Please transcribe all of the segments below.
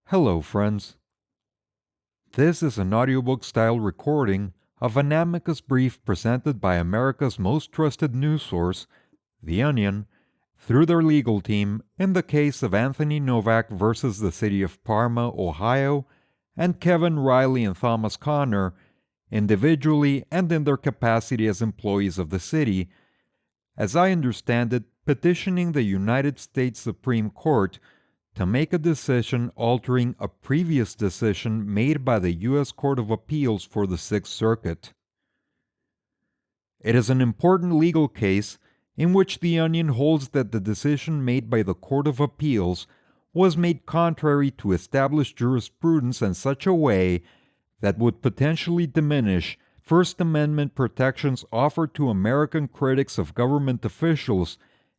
Hello, friends. This is an audiobook-style recording of an Amicus brief presented by America's most trusted news source, The Onion, through their legal team in the case of Anthony Novak versus the city of Parma, Ohio, and Kevin Riley and Thomas Connor, individually and in their capacity as employees of the city, as I understand it, petitioning the United States Supreme Court to make a decision altering a previous decision made by the U.S. Court of Appeals for the Sixth Circuit. It is an important legal case in which The Onion holds that the decision made by the Court of Appeals was made contrary to established jurisprudence in such a way that would potentially diminish First Amendment protections offered to American critics of government officials,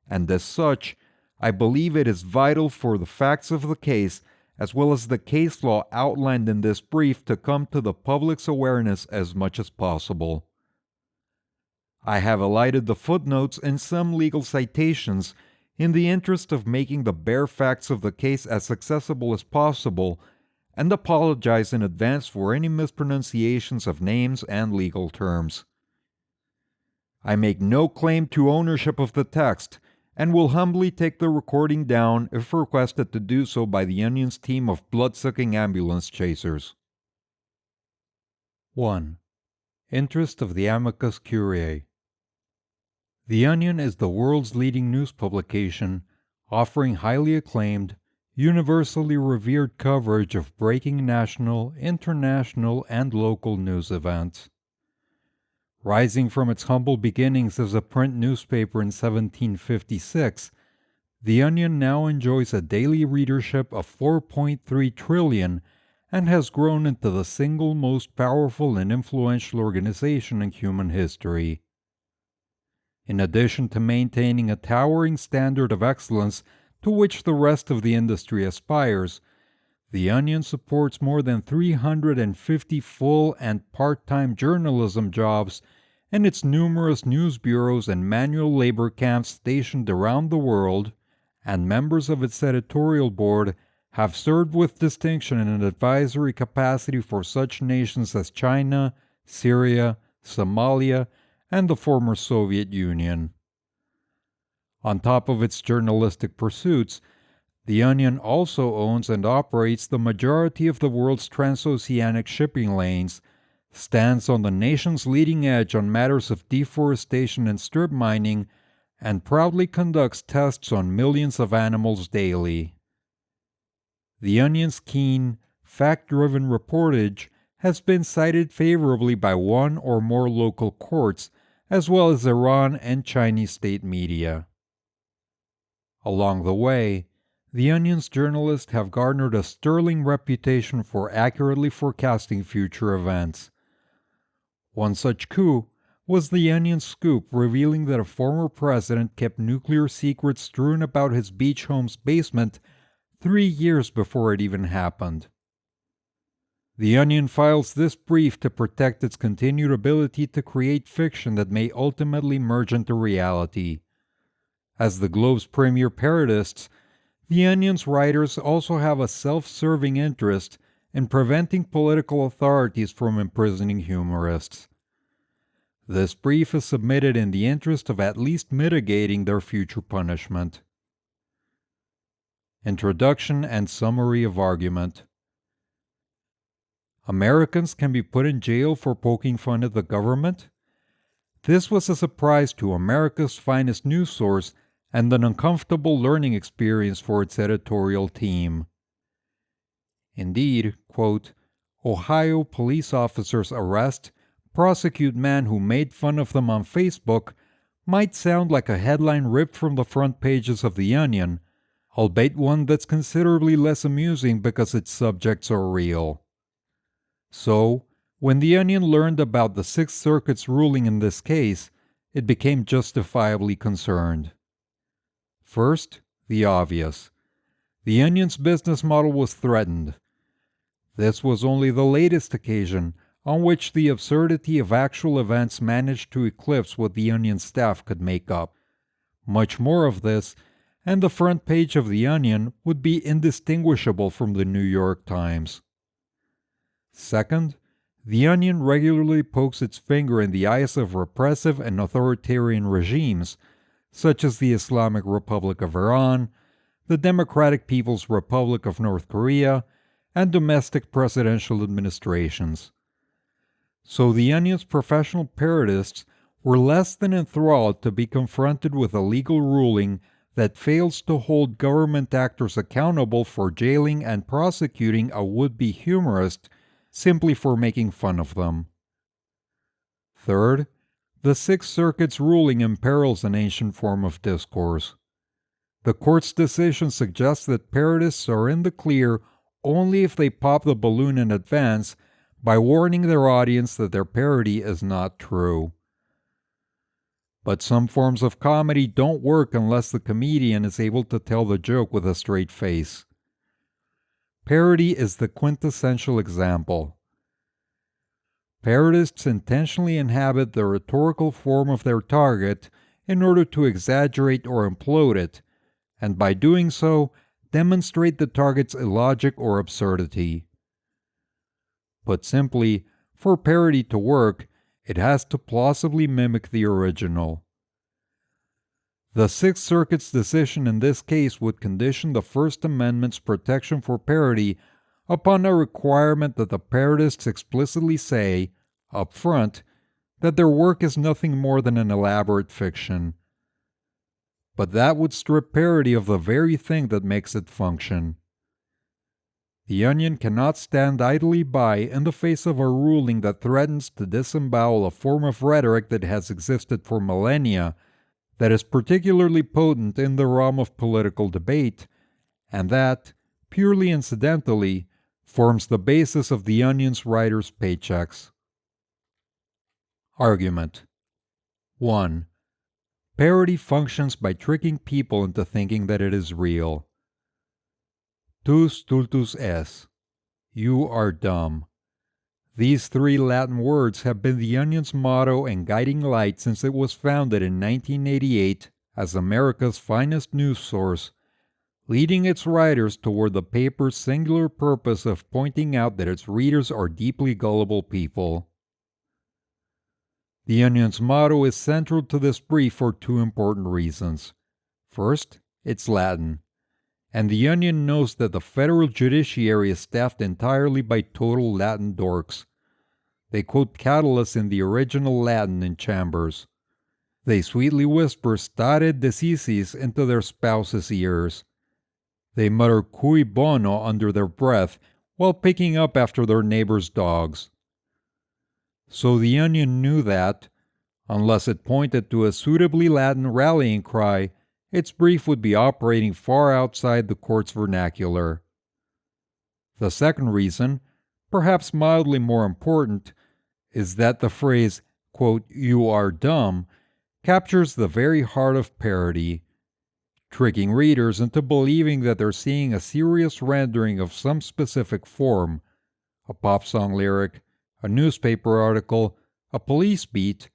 and as such, I believe it is vital for the facts of the case, as well as the case law outlined in this brief, to come to the public's awareness as much as possible. I have elided the footnotes and some legal citations in the interest of making the bare facts of the case as accessible as possible, and apologize in advance for any mispronunciations of names and legal terms. I make no claim to ownership of the text, and will humbly take the recording down if requested to do so by the Onion's team of blood-sucking ambulance chasers. 1. Interest of the Amicus Curiae. The Onion is the world's leading news publication, offering highly acclaimed, universally revered coverage of breaking national, international, and local news events. Rising from its humble beginnings as a print newspaper in 1756, The Onion now enjoys a daily readership of 4.3 trillion and has grown into the single most powerful and influential organization in human history. In addition to maintaining a towering standard of excellence to which the rest of the industry aspires, The Onion supports more than 350 full and part-time journalism jobs and its numerous news bureaus and manual labor camps stationed around the world, and members of its editorial board have served with distinction in an advisory capacity for such nations as China, Syria, Somalia, and the former Soviet Union. On top of its journalistic pursuits, The Onion also owns and operates the majority of the world's transoceanic shipping lanes, stands on the nation's leading edge on matters of deforestation and strip mining, and proudly conducts tests on millions of animals daily. The Onion's keen, fact-driven reportage has been cited favorably by one or more local courts, as well as Iran and Chinese state media. Along the way, The Onion's journalists have garnered a sterling reputation for accurately forecasting future events. One such coup was The Onion's scoop revealing that a former president kept nuclear secrets strewn about his beach home's basement 3 years before it even happened. The Onion files this brief to protect its continued ability to create fiction that may ultimately merge into reality. As the Globe's premier parodists, The Onion's writers also have a self-serving interest in preventing political authorities from imprisoning humorists. This brief is submitted in the interest of at least mitigating their future punishment. Introduction and summary of argument. Americans can be put in jail for poking fun at the government? This was a surprise to America's finest news source and an uncomfortable learning experience for its editorial team. Indeed, quote, Ohio police officers arrest, prosecute man who made fun of them on Facebook might sound like a headline ripped from the front pages of The Onion, albeit one that's considerably less amusing because its subjects are real. So, when The Onion learned about the Sixth Circuit's ruling in this case, it became justifiably concerned. First, the obvious. The Onion's business model was threatened. This was only the latest occasion on which the absurdity of actual events managed to eclipse what The Onion's staff could make up. Much more of this, and the front page of The Onion would be indistinguishable from the New York Times. Second, The Onion regularly pokes its finger in the eyes of repressive and authoritarian regimes, such as the Islamic Republic of Iran, the Democratic People's Republic of North Korea, and domestic presidential administrations. So The Onion's professional parodists were less than enthralled to be confronted with a legal ruling that fails to hold government actors accountable for jailing and prosecuting a would-be humorist simply for making fun of them. Third, the Sixth Circuit's ruling imperils an ancient form of discourse. The court's decision suggests that parodists are in the clear only if they pop the balloon in advance by warning their audience that their parody is not true. But some forms of comedy don't work unless the comedian is able to tell the joke with a straight face. Parody is the quintessential example. Parodists intentionally inhabit the rhetorical form of their target in order to exaggerate or implode it, and by doing so, demonstrate the target's illogic or absurdity. Put simply, for parody to work, it has to plausibly mimic the original. The Sixth Circuit's decision in this case would condition the First Amendment's protection for parody upon a requirement that the parodists explicitly say, up front, that their work is nothing more than an elaborate fiction. But that would strip parody of the very thing that makes it function. The Onion cannot stand idly by in the face of a ruling that threatens to disembowel a form of rhetoric that has existed for millennia, that is particularly potent in the realm of political debate, and that, purely incidentally, forms the basis of The Onion's writers' paychecks. Argument 1. Parody functions by tricking people into thinking that it is real. Tu stultus es. You are dumb. These three Latin words have been The Onion's motto and guiding light since it was founded in 1988 as America's finest news source, leading its writers toward the paper's singular purpose of pointing out that its readers are deeply gullible people. The Onion's motto is central to this brief for two important reasons. First, it's Latin, and The Onion knows that the federal judiciary is staffed entirely by total Latin dorks. They quote Catullus in the original Latin in chambers. They sweetly whisper stare decisis into their spouses' ears. They mutter cui bono under their breath while picking up after their neighbors' dogs. So The Onion knew that, unless it pointed to a suitably Latin rallying cry, its brief would be operating far outside the court's vernacular. The second reason, perhaps mildly more important, is that the phrase, quote, "you are dumb," captures the very heart of parody, tricking readers into believing that they're seeing a serious rendering of some specific form, a pop song lyric, a newspaper article, a police beat,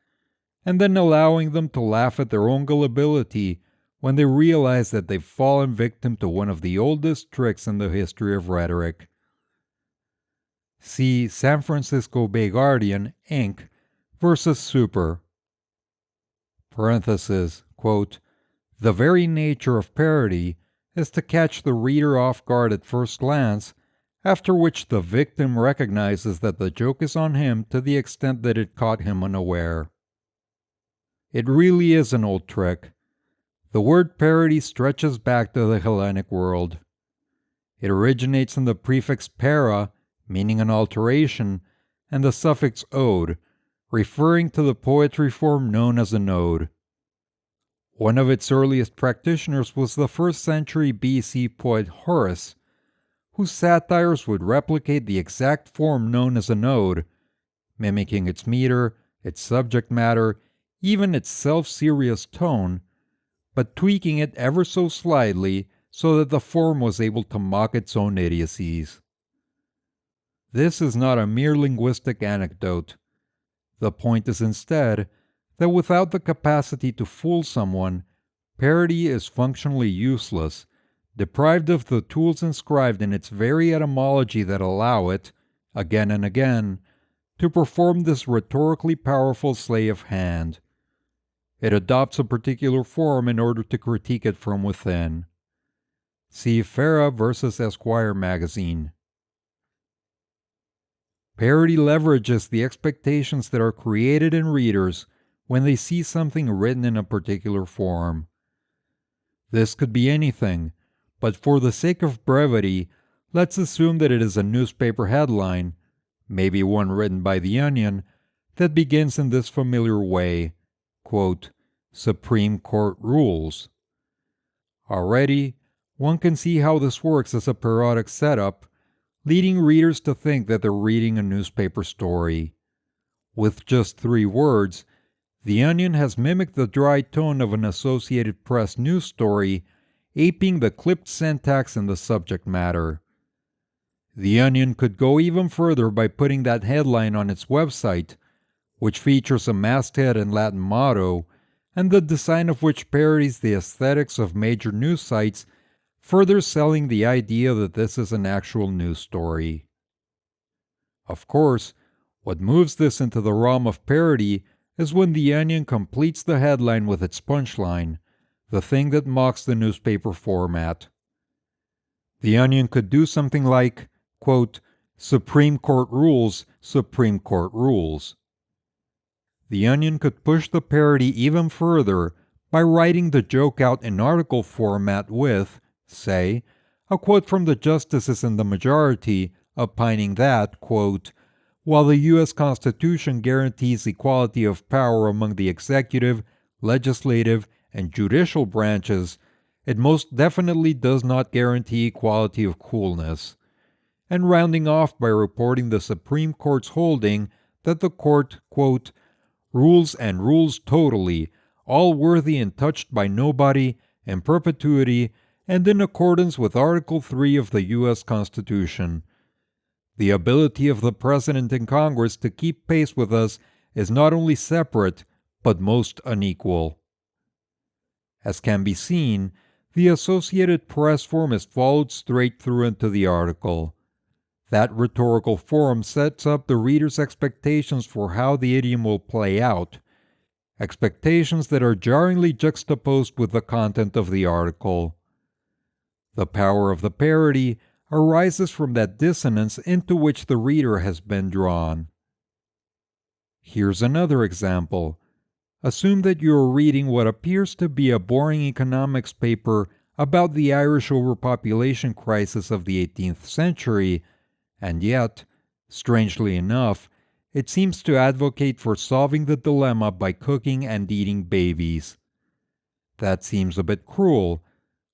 and then allowing them to laugh at their own gullibility when they realize that they've fallen victim to one of the oldest tricks in the history of rhetoric. See San Francisco Bay Guardian, Inc. versus Super. Parenthesis, quote, "The very nature of parody is to catch the reader off guard at first glance, after which the victim recognizes that the joke is on him to the extent that it caught him unaware." It really is an old trick. The word parody stretches back to the Hellenic world. It originates in the prefix para, meaning an alteration, and the suffix ode, referring to the poetry form known as an ode. One of its earliest practitioners was the 1st century BC poet Horace, whose satires would replicate the exact form known as an ode, mimicking its meter, its subject matter, even its self-serious tone, but tweaking it ever so slightly so that the form was able to mock its own idiocies. This is not a mere linguistic anecdote. The point is instead that without the capacity to fool someone, parody is functionally useless, deprived of the tools inscribed in its very etymology that allow it, again and again, to perform this rhetorically powerful sleight of hand. It adopts a particular form in order to critique it from within. See Farah vs. Esquire magazine. Parody leverages the expectations that are created in readers when they see something written in a particular form. This could be anything, but for the sake of brevity, let's assume that it is a newspaper headline, maybe one written by The Onion, that begins in this familiar way, quote, "Supreme Court rules." Already, one can see how this works as a parodic setup, leading readers to think that they're reading a newspaper story. With just 3 words, The Onion has mimicked the dry tone of an Associated Press news story, aping the clipped syntax in the subject matter. The Onion could go even further by putting that headline on its website, which features a masthead and Latin motto, and the design of which parodies the aesthetics of major news sites, further selling the idea that this is an actual news story. Of course, what moves this into the realm of parody is when The Onion completes the headline with its punchline, the thing that mocks the newspaper format. The Onion could do something like, quote, "Supreme Court rules, Supreme Court rules." The Onion could push the parody even further by writing the joke out in article format with, say, a quote from the justices in the majority opining that, quote, "While the U.S. Constitution guarantees equality of power among the executive, legislative, and judicial branches, it most definitely does not guarantee equality of coolness," and rounding off by reporting the Supreme Court's holding that the court, quote, "rules and rules totally, all worthy and touched by nobody, in perpetuity, and in accordance with Article 3 of the U.S. Constitution. The ability of the President and Congress to keep pace with us is not only separate, but most unequal." As can be seen, the Associated Press form is followed straight through into the article. That rhetorical form sets up the reader's expectations for how the idiom will play out, expectations that are jarringly juxtaposed with the content of the article. The power of the parody arises from that dissonance into which the reader has been drawn. Here's another example. Assume that you are reading what appears to be a boring economics paper about the Irish overpopulation crisis of the 18th century, and yet, strangely enough, it seems to advocate for solving the dilemma by cooking and eating babies. That seems a bit cruel,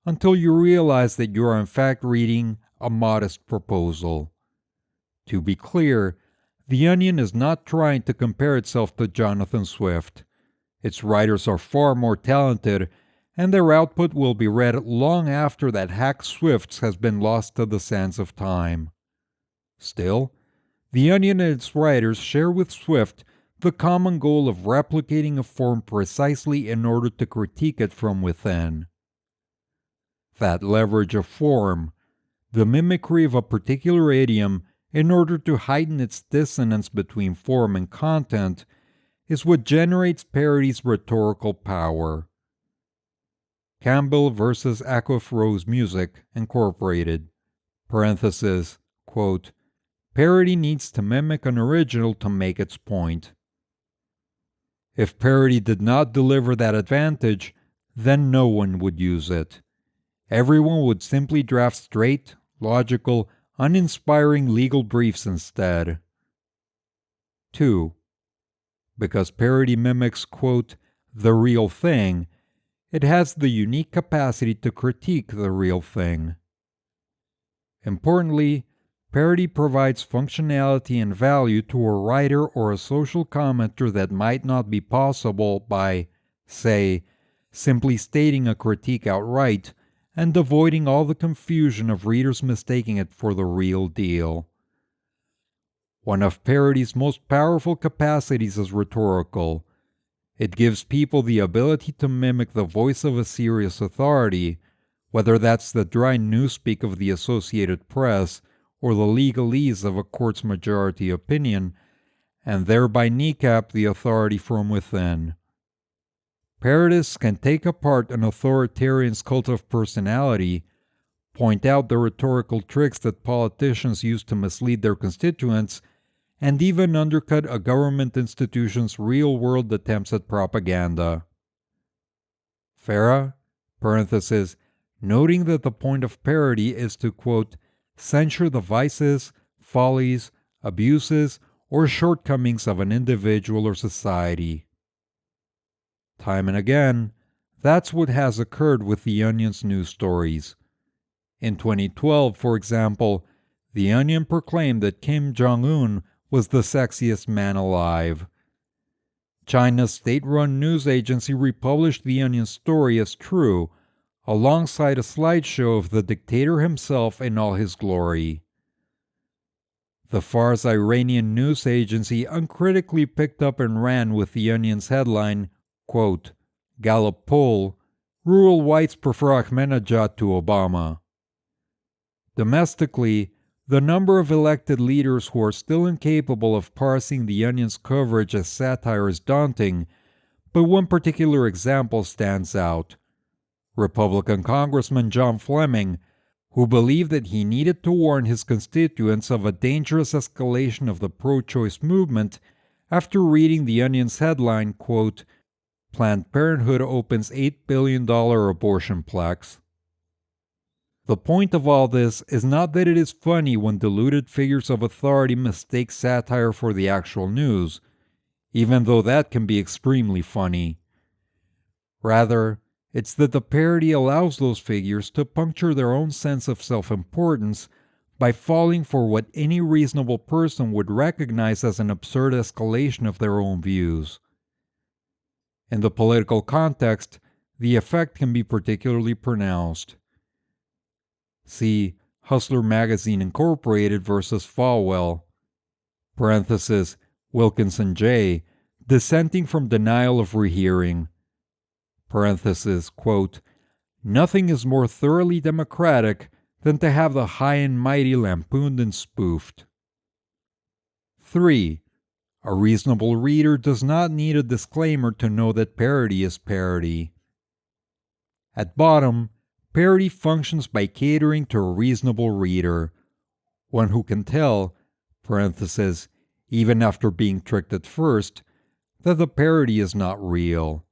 until you realize that you are in fact reading a modest proposal. To be clear, The Onion is not trying to compare itself to Jonathan Swift. Its writers are far more talented, and their output will be read long after that hack Swift's has been lost to the sands of time. Still, The Onion and its writers share with Swift the common goal of replicating a form precisely in order to critique it from within. That leverage of form, the mimicry of a particular idiom in order to heighten its dissonance between form and content, is what generates parody's rhetorical power. Campbell vs. Acuff Rose Music, Incorporated, parenthesis, quote, "Parody needs to mimic an original to make its point." If parody did not deliver that advantage, then no one would use it. Everyone would simply draft straight, logical, uninspiring legal briefs instead. 2. Because parody mimics, quote, "the real thing," it has the unique capacity to critique the real thing. Importantly, parody provides functionality and value to a writer or a social commenter that might not be possible by, say, simply stating a critique outright and avoiding all the confusion of readers mistaking it for the real deal. One of parody's most powerful capacities is rhetorical. It gives people the ability to mimic the voice of a serious authority, whether that's the dry newspeak of the Associated Press or the legalese of a court's majority opinion, and thereby kneecap the authority from within. Parodists can take apart an authoritarian's cult of personality, point out the rhetorical tricks that politicians use to mislead their constituents, and even undercut a government institution's real-world attempts at propaganda. Farah, parenthesis, noting that the point of parody is to, quote, censure the vices, follies, abuses, or shortcomings of an individual or society. Time and again, that's what has occurred with The Onion's news stories. In 2012, for example, The Onion proclaimed that Kim Jong-un was the sexiest man alive. China's state-run news agency republished The Onion's story as true, alongside a slideshow of the dictator himself in all his glory. The Far's Iranian news agency uncritically picked up and ran with The Onion's headline, quote, Gallup poll, rural whites prefer Ahmadinejad to Obama. Domestically, the number of elected leaders who are still incapable of parsing The Onion's coverage as satire is daunting, but one particular example stands out. Republican Congressman John Fleming, who believed that he needed to warn his constituents of a dangerous escalation of the pro-choice movement after reading The Onion's headline, quote, Planned Parenthood opens $8 billion abortion plex. The point of all this is not that it is funny when deluded figures of authority mistake satire for the actual news, even though that can be extremely funny. Rather, it's that the parody allows those figures to puncture their own sense of self-importance by falling for what any reasonable person would recognize as an absurd escalation of their own views. In the political context, the effect can be particularly pronounced. See Hustler Magazine Incorporated versus Falwell, parenthesis, Wilkinson J., dissenting from denial of rehearing, parenthesis, quote, nothing is more thoroughly democratic than to have the high and mighty lampooned and spoofed. 3. A reasonable reader does not need a disclaimer to know that parody is parody. At bottom, parody functions by catering to a reasonable reader, one who can tell, parenthesis, even after being tricked at first, that the parody is not real.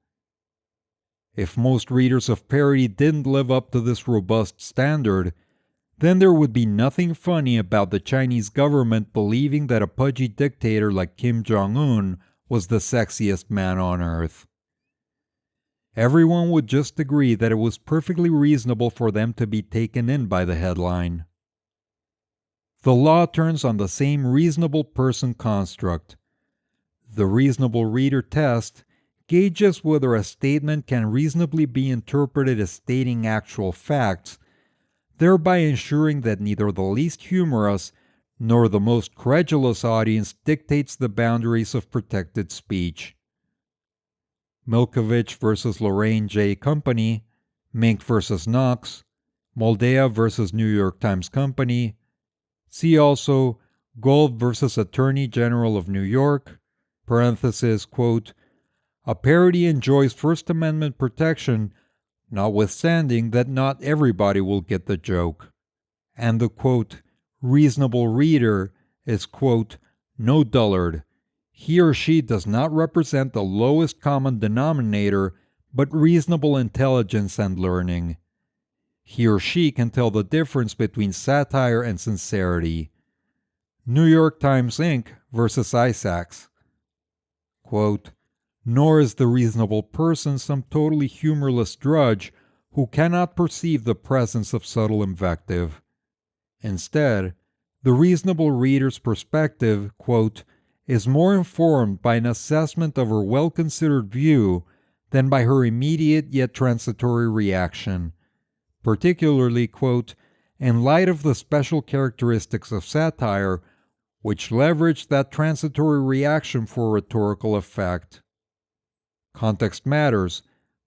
If most readers of parody didn't live up to this robust standard, then there would be nothing funny about the Chinese government believing that a pudgy dictator like Kim Jong-un was the sexiest man on earth. Everyone would just agree that it was perfectly reasonable for them to be taken in by the headline. The law turns on the same reasonable person construct. The reasonable reader test gauges whether a statement can reasonably be interpreted as stating actual facts, thereby ensuring that neither the least humorous nor the most credulous audience dictates the boundaries of protected speech. Milkovich versus Lorraine J. Company, Mink versus Knox, Moldea versus New York Times Company. See also Gold versus Attorney General of New York, parenthesis, quote, a parody enjoys First Amendment protection, notwithstanding that not everybody will get the joke. And the, quote, reasonable reader is, quote, no dullard. He or she does not represent the lowest common denominator, but reasonable intelligence and learning. He or she can tell the difference between satire and sincerity. New York Times Inc. versus Isaacs. Quote, nor is the reasonable person some totally humorless drudge who cannot perceive the presence of subtle invective. Instead, the reasonable reader's perspective, quote, is more informed by an assessment of her well-considered view than by her immediate yet transitory reaction, particularly, quote, in light of the special characteristics of satire which leverage that transitory reaction for rhetorical effect. Context matters,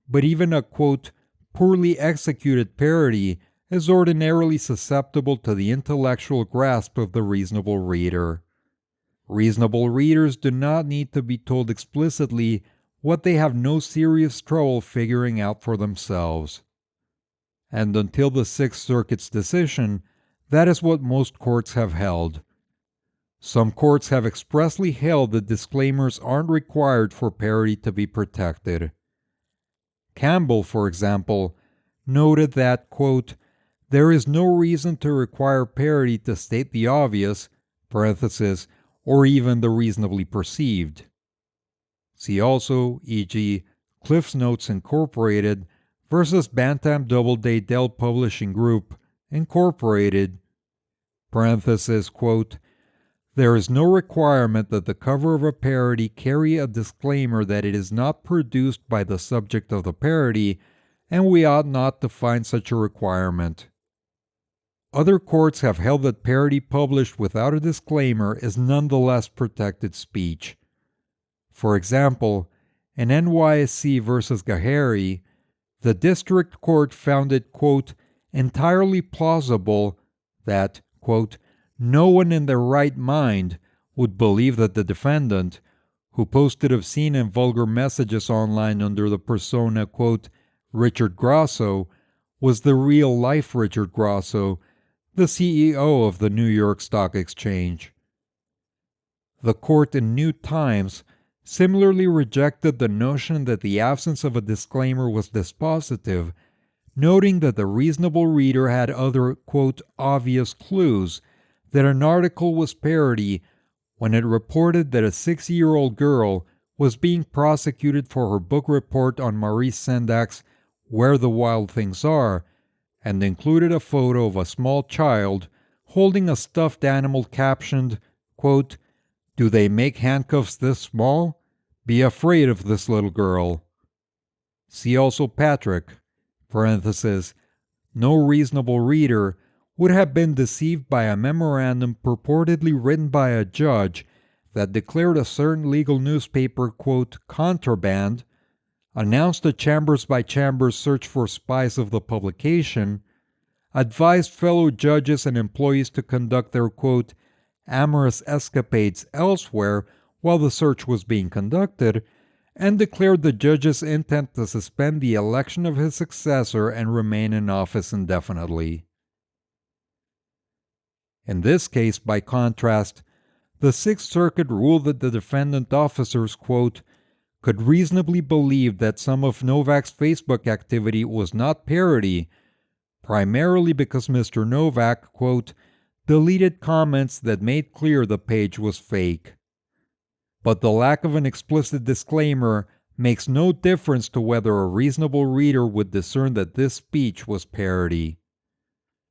but even a quote, poorly executed parody is ordinarily susceptible to the intellectual grasp of the reasonable reader. Reasonable readers do not need to be told explicitly what they have no serious trouble figuring out for themselves. And until the Sixth Circuit's decision, that is what most courts have held. Some courts have expressly held that disclaimers aren't required for parody to be protected. Campbell, for example, noted that, quote, there is no reason to require parody to state the obvious, parenthesis, or even the reasonably perceived. See also, e.g., Cliff's Notes Incorporated versus Bantam Doubleday Dell Publishing Group, Incorporated, parenthesis, quote, there is no requirement that the cover of a parody carry a disclaimer that it is not produced by the subject of the parody, and we ought not to find such a requirement. Other courts have held that parody published without a disclaimer is nonetheless protected speech. For example, in NYSC versus Gahary, the district court found it, quote, entirely plausible that, quote, no one in their right mind would believe that the defendant, who posted obscene and vulgar messages online under the persona, quote, Richard Grosso, was the real-life Richard Grosso, the CEO of the New York Stock Exchange. The court in New Times similarly rejected the notion that the absence of a disclaimer was dispositive, noting that the reasonable reader had other, quote, obvious clues that an article was parody when it reported that a 6-year-old girl was being prosecuted for her book report on Maurice Sendak's Where the Wild Things Are, and included a photo of a small child holding a stuffed animal captioned, quote, do they make handcuffs this small? Be afraid of this little girl. See also Patrick, parenthesis, no reasonable reader would have been deceived by a memorandum purportedly written by a judge that declared a certain legal newspaper, quote, contraband, announced a chambers-by-chambers search for spies of the publication, advised fellow judges and employees to conduct their, quote, amorous escapades elsewhere while the search was being conducted, and declared the judge's intent to suspend the election of his successor and remain in office indefinitely. In this case, by contrast, the Sixth Circuit ruled that the defendant officers, quote, could reasonably believe that some of Novak's Facebook activity was not parody, primarily because Mr. Novak, quote, deleted comments that made clear the page was fake. But the lack of an explicit disclaimer makes no difference to whether a reasonable reader would discern that this speech was parody.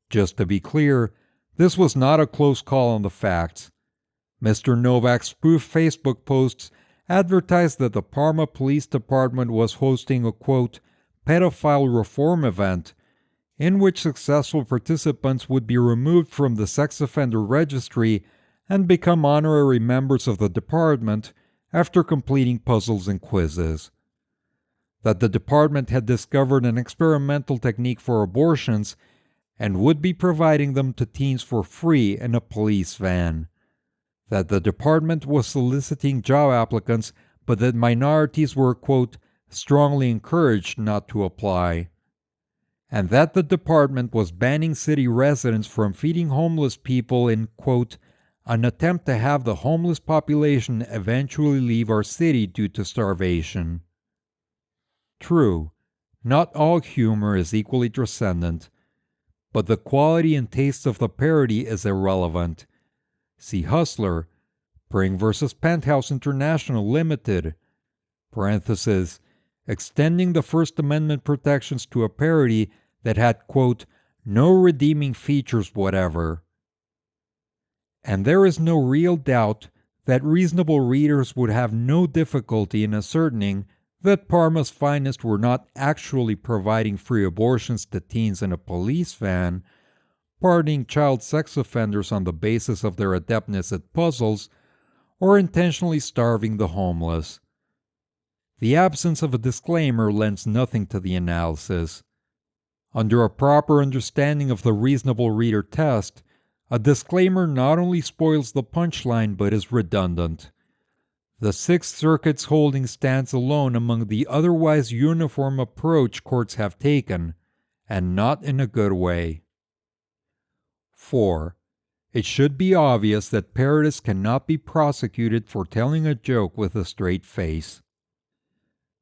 Just to be clear, this was not a close call on the facts. Mr. Novak's spoof Facebook posts advertised that the Parma Police Department was hosting a, quote, pedophile reform event, in which successful participants would be removed from the sex offender registry and become honorary members of the department after completing puzzles and quizzes. That the department had discovered an experimental technique for abortions and would be providing them to teens for free in a police van. That the department was soliciting job applicants, but that minorities were, quote, strongly encouraged not to apply. And that the department was banning city residents from feeding homeless people in, quote, an attempt to have the homeless population eventually leave our city due to starvation. True, not all humor is equally transcendent, but the quality and taste of the parody is irrelevant. See Hustler, Pring vs. Penthouse International Limited, parenthesis, extending the First Amendment protections to a parody that had, quote, no redeeming features whatever. And there is no real doubt that reasonable readers would have no difficulty in ascertaining that Parma's finest were not actually providing free abortions to teens in a police van, pardoning child sex offenders on the basis of their adeptness at puzzles, or intentionally starving the homeless. The absence of a disclaimer lends nothing to the analysis. Under a proper understanding of the reasonable reader test, a disclaimer not only spoils the punchline but is redundant. The Sixth Circuit's holding stands alone among the otherwise uniform approach courts have taken, and not in a good way. 4. It should be obvious that parodists cannot be prosecuted for telling a joke with a straight face.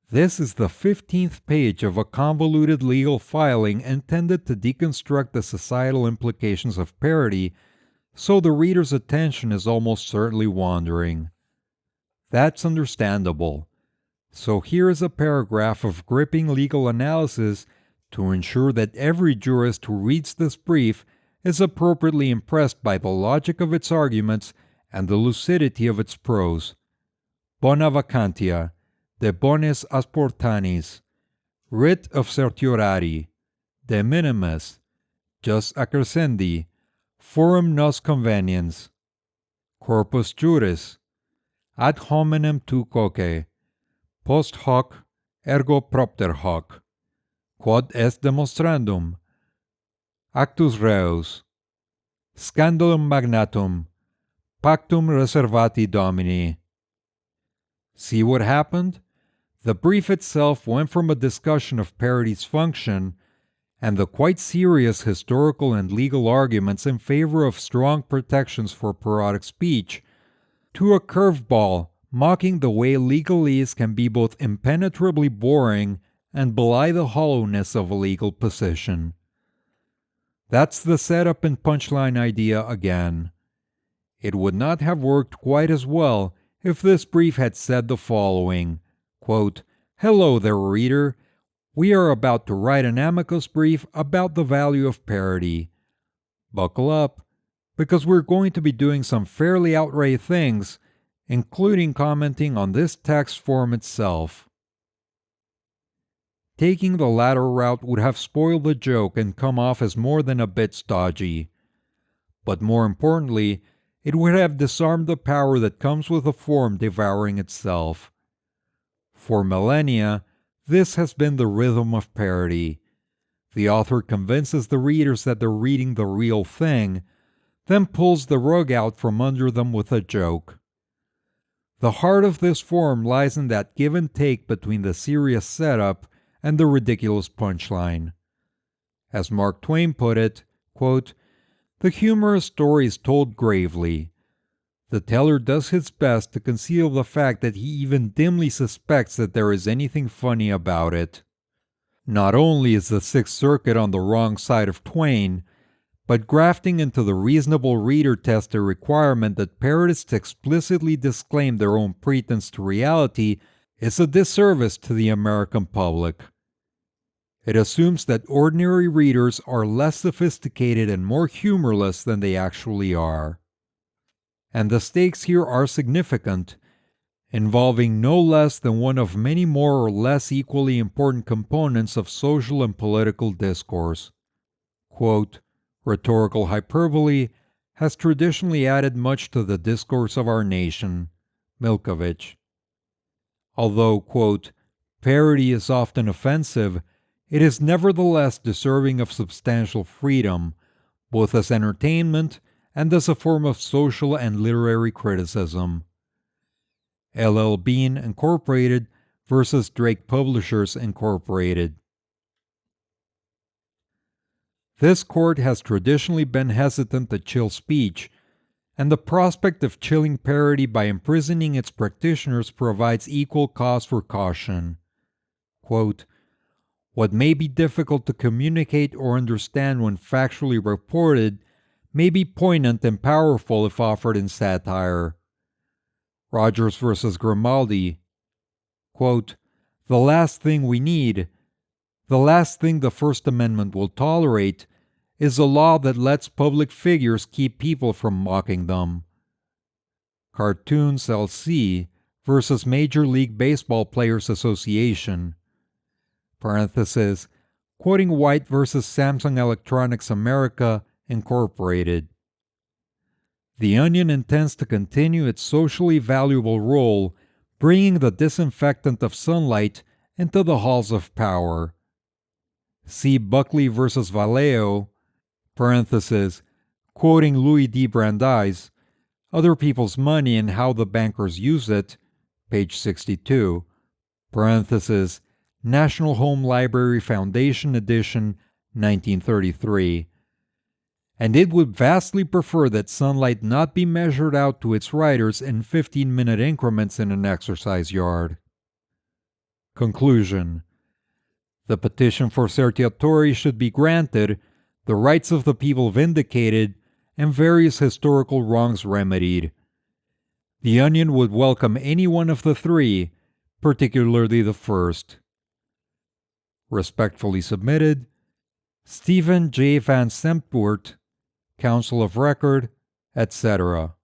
This is the 15th page of a convoluted legal filing intended to deconstruct the societal implications of parody, so the reader's attention is almost certainly wandering. That's understandable. So here is a paragraph of gripping legal analysis to ensure that every jurist who reads this brief is appropriately impressed by the logic of its arguments and the lucidity of its prose. Bona vacantia, de bonis asportanis, writ of certiorari, de minimis, jus accrescendi, forum nos conveniens, corpus juris, ad hominem tu coque, post hoc, ergo propter hoc, quod est demonstrandum, actus reus, scandalum magnatum, pactum reservati domini. See what happened? The brief itself went from a discussion of parody's function and the quite serious historical and legal arguments in favor of strong protections for parodic speech to a curveball mocking the way legalese can be both impenetrably boring and belie the hollowness of a legal position. That's the setup and punchline idea again. It would not have worked quite as well if this brief had said the following, quote, "Hello there, reader. We are about to write an Amicus brief about the value of parody. Buckle up, because we're going to be doing some fairly outrageous things, including commenting on this text form itself." Taking the latter route would have spoiled the joke and come off as more than a bit stodgy. But more importantly, it would have disarmed the power that comes with a form devouring itself. For millennia, this has been the rhythm of parody. The author convinces the readers that they're reading the real thing, then pulls the rug out from under them with a joke. The heart of this form lies in that give and take between the serious setup and the ridiculous punchline. As Mark Twain put it, quote, "The humorous story is told gravely. The teller does his best to conceal the fact that he even dimly suspects that there is anything funny about it." Not only is the Sixth Circuit on the wrong side of Twain, but grafting into the reasonable reader test a requirement that parodists explicitly disclaim their own pretense to reality is a disservice to the American public. It assumes that ordinary readers are less sophisticated and more humorless than they actually are. And the stakes here are significant, involving no less than one of many more or less equally important components of social and political discourse. Quote, "Rhetorical hyperbole has traditionally added much to the discourse of our nation." Milkovich. Although, quote, "parody is often offensive, it is nevertheless deserving of substantial freedom, both as entertainment and as a form of social and literary criticism." L.L. Bean, Incorporated versus Drake Publishers, Incorporated. This court has traditionally been hesitant to chill speech, and the prospect of chilling parody by imprisoning its practitioners provides equal cause for caution. Quote, "What may be difficult to communicate or understand when factually reported may be poignant and powerful if offered in satire." Rogers versus Grimaldi. Quote, "The last thing we need, the last thing the First Amendment will tolerate, is a law that lets public figures keep people from mocking them." Cartoons LC versus Major League Baseball Players Association. Parenthesis, quoting White versus Samsung Electronics America, Incorporated. The Onion intends to continue its socially valuable role, bringing the disinfectant of sunlight into the halls of power. See Buckley versus Vallejo, parenthesis, quoting Louis D. Brandeis, Other People's Money and How the Bankers Use It, page 62, parenthesis, National Home Library Foundation edition, 1933. And it would vastly prefer that sunlight not be measured out to its writers in 15-minute increments in an exercise yard. Conclusion. The petition for certiorari should be granted, the rights of the people vindicated, and various historical wrongs remedied. The Onion would welcome any one of the three, particularly the first. Respectfully submitted, Stephen J. Van Sempwert, Counsel of Record, etc.